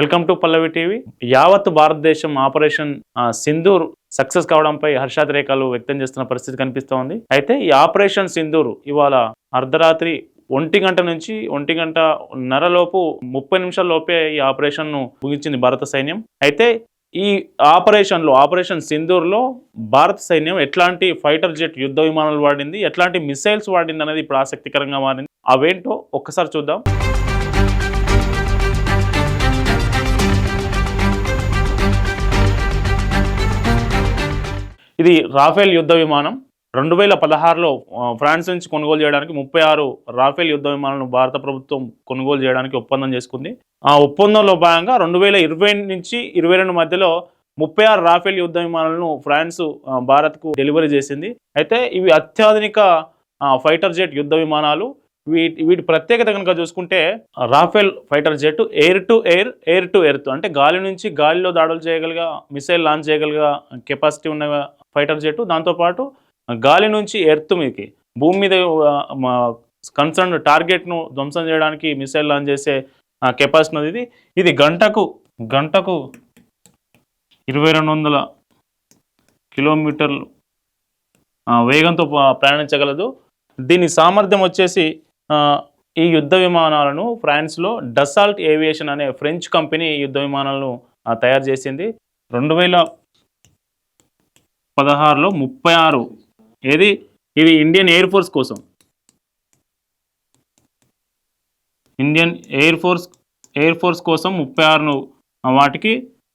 Welcome to Pallavi TV. యావత్ భారతదేశం operation Sindoor success కావడంపై హర్షాతిరేకాలు వ్యక్తం చేస్తున్న పరిస్థితి కనిపిస్తోంది. అయితే ఈ ఆపరేషన్ సింధూర్ ఇవాళ అర్ధరాత్రి 1 గంట నుంచి 1 గంటన్నర లోపు 30 నిమిషాల లోపే ఈ ఆపరేషన్ను ముగించింది భారత సైన్యం. అయితే ఈ ఆపరేషన్ సింధూర్లో భారత సైన్యం ఎట్లాంటి ఫైటర్ జెట్ యుద్ధ విమానాలు వాడింది, ఎట్లాంటి మిసైల్స్ వాడింది అనేది ఇప్పుడు ఆసక్తికరంగా మారింది. అవేంటో ఒక్కసారి చూద్దాం. ఇది రాఫేల్ యుద్ధ విమానం. 2016లో ఫ్రాన్స్ నుంచి కొనుగోలు చేయడానికి 36 రాఫేల్ యుద్ధ విమానాలను భారత ప్రభుత్వం కొనుగోలు చేయడానికి ఒప్పందం చేసుకుంది. ఆ ఒప్పందంలో భాగంగా 2020 నుంచి 2022 మధ్యలో 36 రాఫేల్ యుద్ధ విమానాలను ఫ్రాన్స్ భారత్కు డెలివరీ చేసింది. అయితే ఇవి అత్యాధునిక ఫైటర్ జెట్ యుద్ధ విమానాలు. వీటి ప్రత్యేకత కనుక చూసుకుంటే Raphael fighter jet air to air అంటే గాలి నుంచి గాలిలో దాడులు చేయగలిగా, మిసైల్ లాంచ్ చేయగలిగా కెపాసిటీ ఉన్న ఫైటర్ జెట్. దాంతోపాటు గాలి నుంచి ఎర్త్ మీదకి, భూమి మీద కన్సర్న్ టార్గెట్ను ధ్వంసం చేయడానికి మిసైల్ లాంచ్ చేసే కెపాసిటీ ఉన్నది. ఇది గంటకు 2200 కిలోమీటర్లు వేగంతో ప్రయాణించగలదు. దీని సామర్థ్యం వచ్చేసి ఈ యుద్ధ విమానాలను ఫ్రాన్స్లో డసాల్ట్ ఏవియేషన్ అనే ఫ్రెంచ్ కంపెనీ యుద్ధ విమానాలను తయారు చేసింది. 2016లో 36 ఇది ఇండియన్ ఎయిర్ ఫోర్స్ కోసం, ఎయిర్ ఫోర్స్ కోసం 36 వాటికి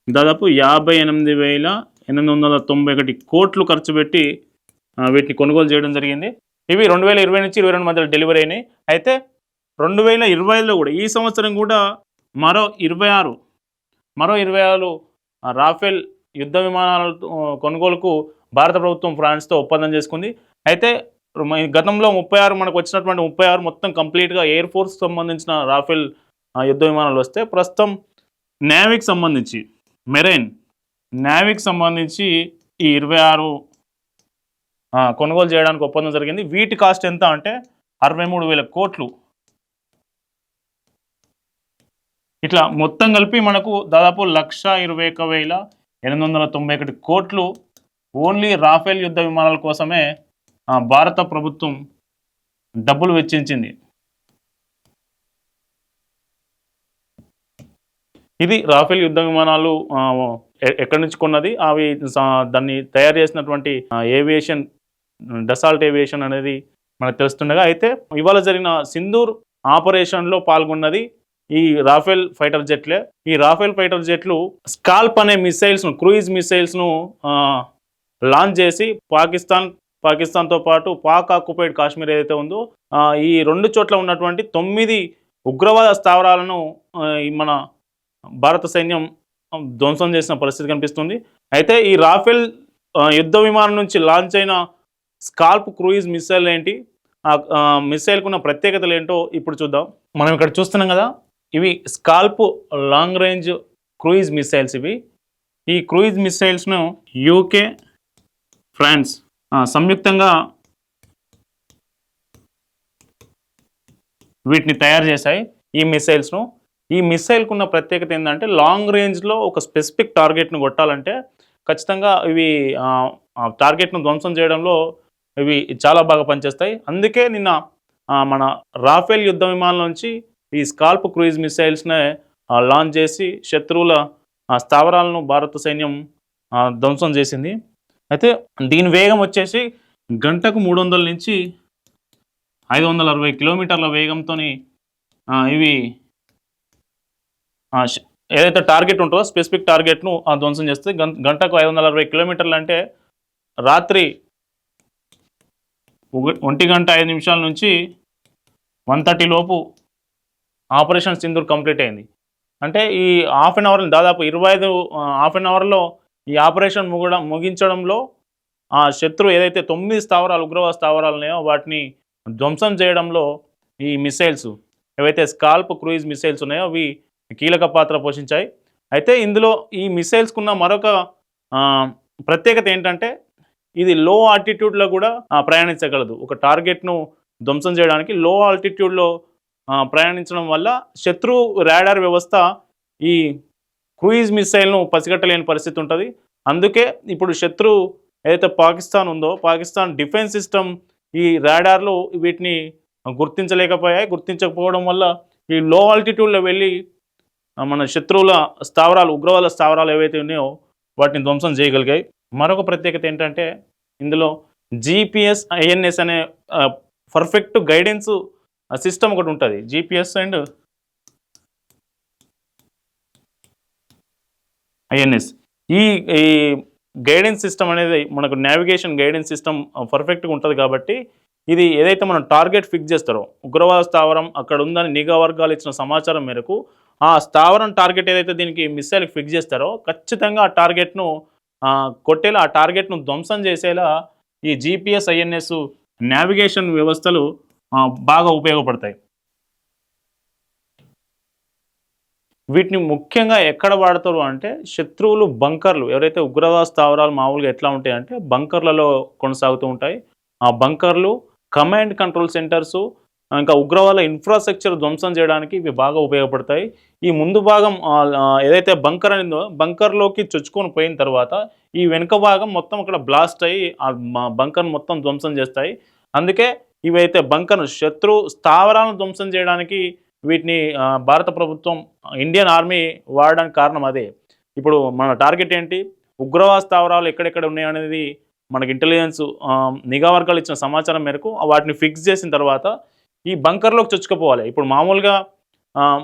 దాదాపు 58,891 కోట్లు ఖర్చు పెట్టి వీటిని కొనుగోలు చేయడం జరిగింది. ఇవి 2020 నుంచి 2022 మధ్యలో డెలివరీ అయినాయి. అయితే 2025లో కూడా, ఈ సంవత్సరం కూడా మరో 26 రాఫేల్ యుద్ధ విమానాల కొనుగోలుకు భారత ప్రభుత్వం ఫ్రాన్స్తో ఒప్పందం చేసుకుంది. అయితే గతంలో 36 మనకు వచ్చినటువంటి 36 మొత్తం కంప్లీట్గా ఎయిర్ ఫోర్స్ సంబంధించిన రాఫేల్ యుద్ధ విమానాలు వస్తే, ప్రస్తుతం నేవీకి సంబంధించి, మెరైన్ నేవీకి సంబంధించి ఈ 26 కొనుగోలు చేయడానికి ఒప్పందం జరిగింది. వీటి కాస్ట్ ఎంత అంటే 63,000 కోట్లు. ఇట్లా మొత్తం కలిపి మనకు దాదాపు 1,21,891 కోట్లు ఓన్లీ రాఫేల్ యుద్ధ విమానాల కోసమే భారత ప్రభుత్వం డబ్బులు వెచ్చించింది. ఇది రాఫేల్ యుద్ధ విమానాలు ఎక్కడి నుంచి కొన్నది, అవి దాన్ని తయారు చేసినటువంటి ఏవియేషన్ డసాల్ట్ ఏవియేషన్ అనేది మనకు తెలుస్తుండగా, అయితే ఇవాళ జరిగిన సింధూర్ ఆపరేషన్లో పాల్గొన్నది ఈ రాఫేల్ ఫైటర్ జెట్లే. ఈ రాఫేల్ ఫైటర్ జెట్లు స్కాల్ప్ అనే మిసైల్స్ను, క్రూయిజ్ మిసైల్స్ను లాంచ్ చేసి పాకిస్తాన్తో పాటు పాక్ ఆక్యుపైడ్ కాశ్మీర్ ఏదైతే ఉందో ఈ 2 చోట్ల ఉన్నటువంటి 9 ఉగ్రవాద స్థావరాలను మన భారత సైన్యం ధ్వంసం చేసిన పరిస్థితి కనిపిస్తుంది. అయితే ఈ రాఫేల్ యుద్ధ విమానం నుంచి లాంచ్ అయిన స్కాల్ప్ క్రూయిజ్ మిసైల్ ఏంటి, ఆ మిసైల్కున్న ప్రత్యేకతలు ఏంటో ఇప్పుడు చూద్దాం. మనం ఇక్కడ చూస్తున్నాం కదా, ఇవి scalp long range cruise missiles. ఈ క్రూయిజ్ మిసైల్స్ను యూకే, ఫ్రాన్స్ సంయుక్తంగా వీటిని తయారు చేశాయి. ఈ మిసైల్కున్న ప్రత్యేకత ఏంటంటే, లాంగ్ రేంజ్లో ఒక స్పెసిఫిక్ టార్గెట్ను కొట్టాలంటే ఖచ్చితంగా ఇవి టార్గెట్ను ధ్వంసం చేయడంలో ఇవి చాలా బాగా పనిచేస్తాయి. అందుకే నిన్న మన రాఫేల్ యుద్ధ విమానం నుంచి ఈ స్కాల్ప్ క్రూయిజ్ మిసైల్స్నే లాంచ్ చేసి శత్రువుల స్థావరాలను భారత సైన్యం ధ్వంసం చేసింది. అయితే దీని వేగం వచ్చేసి గంటకు 300 నుంచి 560 కిలోమీటర్ల వేగంతో ఇవి ఏదైతే టార్గెట్ ఉంటుందో స్పెసిఫిక్ టార్గెట్ను ధ్వంసం చేస్తుంది. గంటకు 560 కిలోమీటర్లు అంటే రాత్రి 1:05 నుంచి 1:30 లోపు ఆపరేషన్ సింధూర్ కంప్లీట్ అయింది. అంటే ఈ హాఫ్ అన్ అవర్లో ఈ ఆపరేషన్ ముగించడంలో ఆ శత్రు ఏదైతే 9 స్థావరాలు, ఉగ్రవాద స్థావరాలు ఉన్నాయో వాటిని ధ్వంసం చేయడంలో ఈ మిసైల్స్ ఏవైతే స్కాల్ప్ క్రూయిజ్ మిసైల్స్ ఉన్నాయో అవి కీలక పాత్ర పోషించాయి. అయితే ఇందులో ఈ మిసైల్స్కున్న మరొక ప్రత్యేకత ఏంటంటే, ఇది లో ఆల్టిట్యూడ్లో కూడా ప్రయాణించగలదు. ఒక టార్గెట్ను ధ్వంసం చేయడానికి లో ఆల్టిట్యూడ్లో ప్రయాణించడం వల్ల శత్రు రాడార్ వ్యవస్థ ఈ క్రూయిజ్ మిసైల్ను పసిగట్టలేని పరిస్థితి ఉంటుంది. అందుకే ఇప్పుడు శత్రువు ఏదైతే పాకిస్తాన్ ఉందో, పాకిస్తాన్ డిఫెన్స్ సిస్టమ్ ఈ రాడార్‌లు వీటిని గుర్తించలేకపోయాయి. గుర్తించకపోవడం వల్ల ఈ లో ఆల్టిట్యూడ్‌లో వెళ్ళి మన శత్రువుల స్థావరాలు, ఉగ్రవాద స్థావరాలు ఏవైతే ఉన్నాయో వాటిని ధ్వంసం చేయగలిగాయి. మరొక ప్రత్యేకత ఏంటంటే ఇందులో జీపీఎస్, ఐఎన్ఎస్ అనే పర్ఫెక్ట్ గైడెన్స్ సిస్టమ్ ఒకటి ఉంటుంది. GPS and INS. ఈ ఈ గైడెన్స్ సిస్టమ్ అనేది మనకు నావిగేషన్ గైడెన్స్ సిస్టమ్ పర్ఫెక్ట్‌గా ఉంటది కాబట్టి, ఇది ఏదైతే మనం టార్గెట్ ఫిక్స్ చేస్తారో, ఉగ్రవాద స్థావరం అక్కడ ఉందని నిఘా వర్గాలు ఇచ్చిన సమాచారం మేరకు, ఆ స్థావరం టార్గెట్ ఏదైతే దీనికి మిస్సైల్‌కి ఫిక్స్ చేస్తారో, ఖచ్చితంగా ఆ టార్గెట్‌ను కొట్టేలా, ఆ టార్గెట్‌ను ధ్వంసం చేసేలా ఈ జీపీఎస్, ఐఎన్ఎస్ నావిగేషన్ వ్యవస్థలు బాగా ఉపయోగపడతాయి. వీటిని ముఖ్యంగా ఎక్కడ వాడతారు అంటే, శత్రువులు బంకర్లు ఎవరైతే ఉగ్రవాద స్థావరాలు మామూలుగా ఎట్లా ఉంటాయంటే బంకర్లలో కొనసాగుతూ ఉంటాయి. ఆ బంకర్లు, కమాండ్ కంట్రోల్ సెంటర్సు, ఇంకా ఉగ్రవాద ఇన్ఫ్రాస్ట్రక్చర్ ధ్వంసం చేయడానికి ఇవి బాగా ఉపయోగపడతాయి. ఈ ముందు భాగం ఏదైతే బంకర్ అనిందో బంకర్‌లోకి చొచ్చుకొని పోయిన తర్వాత ఈ వెనుక భాగం మొత్తం అక్కడ బ్లాస్ట్ అయ్యి బంకర్‌ని మొత్తం ధ్వంసం చేస్తాయి. అందుకే ఇవైతే బంకర్‌ను శత్రు స్థావరాలను ధ్వంసం చేయడానికి వీటిని భారత ప్రభుత్వం, ఇండియన్ ఆర్మీ వాడడానికి కారణం అదే. ఇప్పుడు మన టార్గెట్ ఏంటి? ఉగ్రవాద స్థావరాలు ఎక్కడెక్కడ ఉన్నాయనేది మనకి ఇంటెలిజెన్స్ నిఘా వర్గాలు ఇచ్చిన సమాచారం మేరకు వాటిని ఫిక్స్ చేసిన తర్వాత ఈ బంకర్‌లోకి చొచ్చుకుపోవాలి. ఇప్పుడు మామూలుగా ఆహ్,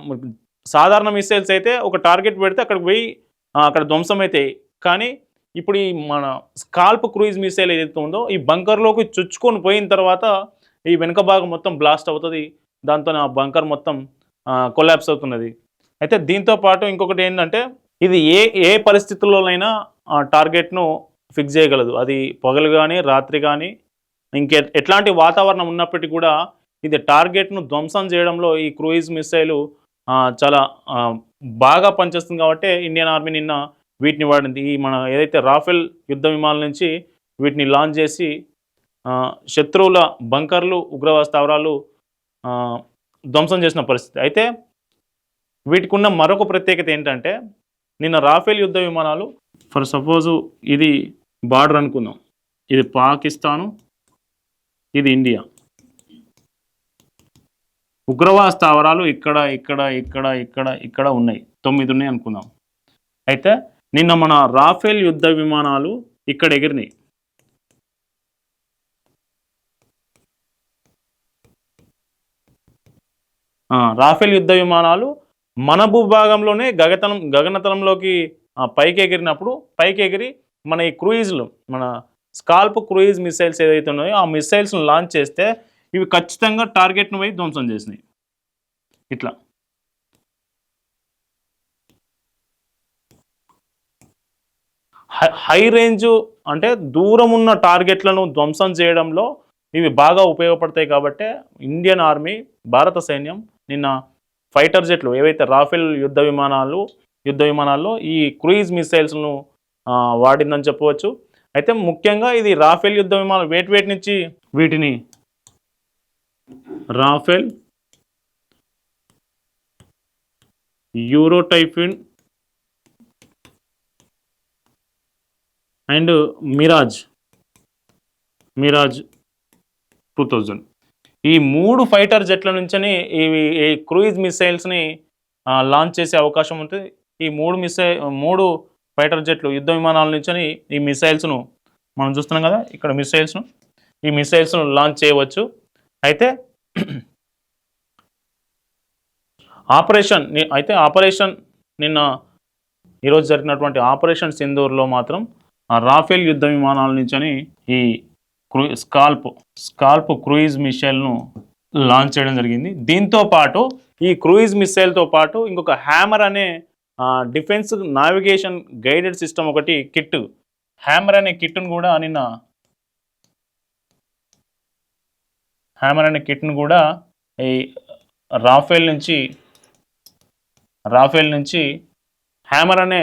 సాధారణ మిసైల్స్ అయితే ఒక టార్గెట్ పెడితే అక్కడికి పోయి అక్కడ ధ్వంసమైతాయి. కానీ ఇప్పుడు ఈ మన స్కాల్ప్ క్రూయిజ్ మిసైల్ ఏదైతే ఉందో ఈ బంకర్‌లోకి చొచ్చుకొని పోయిన తర్వాత ఈ వెనుక భాగం మొత్తం బ్లాస్ట్ అవుతది. దాంతోని ఆ బంకర్ మొత్తం కొలాప్స్ అవుతున్నది. అయితే దీంతో పాటు ఇంకొకటి ఏంటంటే ఇది ఏ ఏ పరిస్థితుల్లోనైనా టార్గెట్‌ను ఫిక్స్ చేయగలదు. అది పగలు గాని, రాత్రి గాని ఎట్లాంటి వాతావరణం ఉన్నప్పటికీ కూడా ఇది టార్గెట్‌ను ధ్వంసం చేయడంలో ఈ క్రూయిజ్ మిసైలు చాలా బాగా పనిచేస్తుంది కాబట్టే ఇండియన్ ఆర్మీ నిన్న వీటిని వాడింది. ఈ మన ఏదైతే రాఫెల్ యుద్ధ విమానాల నుంచి వీటిని లాంచ్ చేసి శత్రువుల బంకర్లు, ఉగ్రవాద స్థావరాలు ధ్వంసం చేసిన పరిస్థితి. అయితే వీటికున్న మరొక ప్రత్యేకత ఏంటంటే, నిన్న రాఫెల్ యుద్ధ విమానాలు ఫర్ సపోజు ఇది బార్డర్ అనుకుందాం. ఇది పాకిస్తాను, ఇది ఇండియా. ఉగ్రవాద స్థావరాలు ఇక్కడ, ఇక్కడ, ఇక్కడ, ఇక్కడ, ఇక్కడ ఉన్నాయి. 9 ఉన్నాయి అనుకుందాం. అయితే నిన్న మన రాఫెల్ యుద్ధ విమానాలు ఇక్కడ ఎగిరినాయి. రాఫెల్ యుద్ధ విమానాలు మన భూభాగంలోనే గగనతలంలోకి పైకి ఎగిరి మన ఈ క్రూయిజ్లు, మన స్కాల్ప్ క్రూయిజ్ మిసైల్స్ ఏదైతే ఉన్నాయో ఆ మిసైల్స్‌ను లాంచ్ చేస్తే ఇవి ఖచ్చితంగా టార్గెట్‌ను పోయి ధ్వంసం చేసినాయి. ఇట్లా హై రేంజ్ అంటే దూరం ఉన్న టార్గెట్లను ధ్వంసం చేయడంలో ఇవి బాగా ఉపయోగపడతాయి కాబట్టే ఇండియన్ ఆర్మీ, భారత సైన్యం నిన్న ఫైటర్ జెట్లు ఏవైతే రాఫెల్ యుద్ధ విమానాల్లో ఈ క్రూయిజ్ మిసైల్స్‌ను వాడిందని చెప్పవచ్చు. అయితే ముఖ్యంగా ఇది రాఫెల్ యుద్ధ విమానాలు వేటి నుంచి వీటిని రాఫెల్, యూరో టైఫిన్ అండ్ మిరాజ్ 2000 ఈ 3 ఫైటర్ జెట్ల నుంచని ఈ క్రూయిజ్ మిసైల్స్‌ని లాంచ్ చేసే అవకాశం ఉంటుంది. ఈ 3 ఫైటర్ జెట్లు యుద్ధ విమానాల నుంచని ఈ మిసైల్స్‌ను మనం చూస్తున్నాం కదా, ఇక్కడ ఈ మిసైల్స్‌ను లాంచ్ చేయవచ్చు. అయితే ఆపరేషన్ నిన్న ఈరోజు జరిగినటువంటి ఆపరేషన్ సింధూర్లో మాత్రం రాఫెల్ యుద్ధ విమానాల నుంచని ఈ స్కాల్ప్ క్రూయిజ్ మిసైల్‌ను లాంచ్ చేయడం జరిగింది. దీంతో పాటు ఈ క్రూయిజ్ మిసైల్‌తో పాటు ఇంకొక హ్యామర్ అనే డిఫెన్స్ నావిగేషన్ గైడెడ్ సిస్టమ్ ఒకటి హ్యామర్ అనే కిట్‌ను కూడా ఈ రాఫెల్ నుంచి హ్యామర్ అనే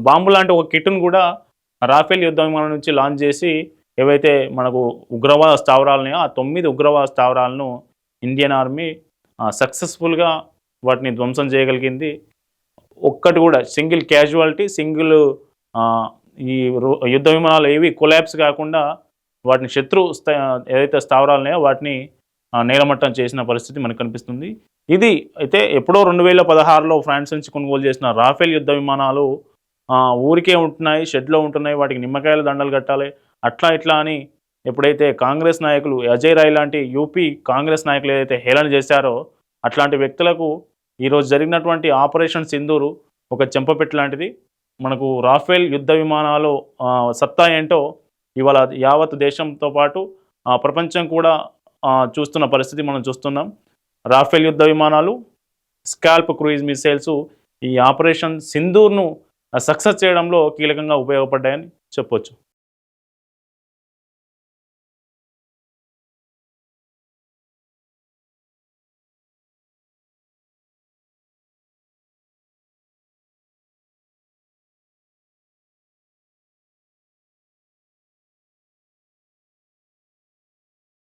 బాంబు లాంటి ఒక కిట్‌ను కూడా రాఫెల్ యుద్ధ విమానం నుంచి లాంచ్ చేసి ఏవైతే మనకు ఉగ్రవాద స్థావరాలున్నాయో ఆ 9 ఉగ్రవాద స్థావరాలను ఇండియన్ ఆర్మీ సక్సెస్ఫుల్గా వాటిని ధ్వంసం చేయగలిగింది. ఒక్కటి కూడా సింగిల్ క్యాజువాలిటీ, సింగిల్ ఈ యుద్ధ విమానాలు ఏవి కొలాప్స్ కాకుండా వాటిని ఏదైతే స్థావరాలు ఉన్నాయో వాటిని నేలమట్టం చేసిన పరిస్థితి మనకు కనిపిస్తుంది. ఇది అయితే ఎప్పుడో 2016లో ఫ్రాన్స్ నుంచి కొనుగోలు చేసిన రాఫెల్ యుద్ధ విమానాలు ఊరికే ఉంటున్నాయి, షెడ్లో ఉంటున్నాయి, వాటికి నిమ్మకాయల దండలు కట్టాలి అట్లా ఇట్లా అని ఎప్పుడైతే కాంగ్రెస్ నాయకులు అజయ్ రాయ్ లాంటి యూపీ కాంగ్రెస్ నాయకులు ఏదైతే హేళన చేశారో అట్లాంటి వ్యక్తులకు ఈరోజు జరిగినటువంటి ఆపరేషన్ సింధూరు ఒక చెంపపెట్టు లాంటిది. మనకు రాఫెల్ యుద్ధ విమానాలు సత్తా ఏంటో ఇవాళ యావత్ దేశంతో పాటు ప్రపంచం కూడా చూస్తున్న పరిస్థితి మనం చూస్తున్నాం. రాఫెల్ యుద్ధ విమానాలు, స్కాల్ప్ క్రూయిజ్ మిసైల్స్ ఈ ఆపరేషన్ సింధూర్ను సక్సెస్ చేయడంలో కీలకంగా ఉపయోగపడ్డాయని చెప్పొచ్చు.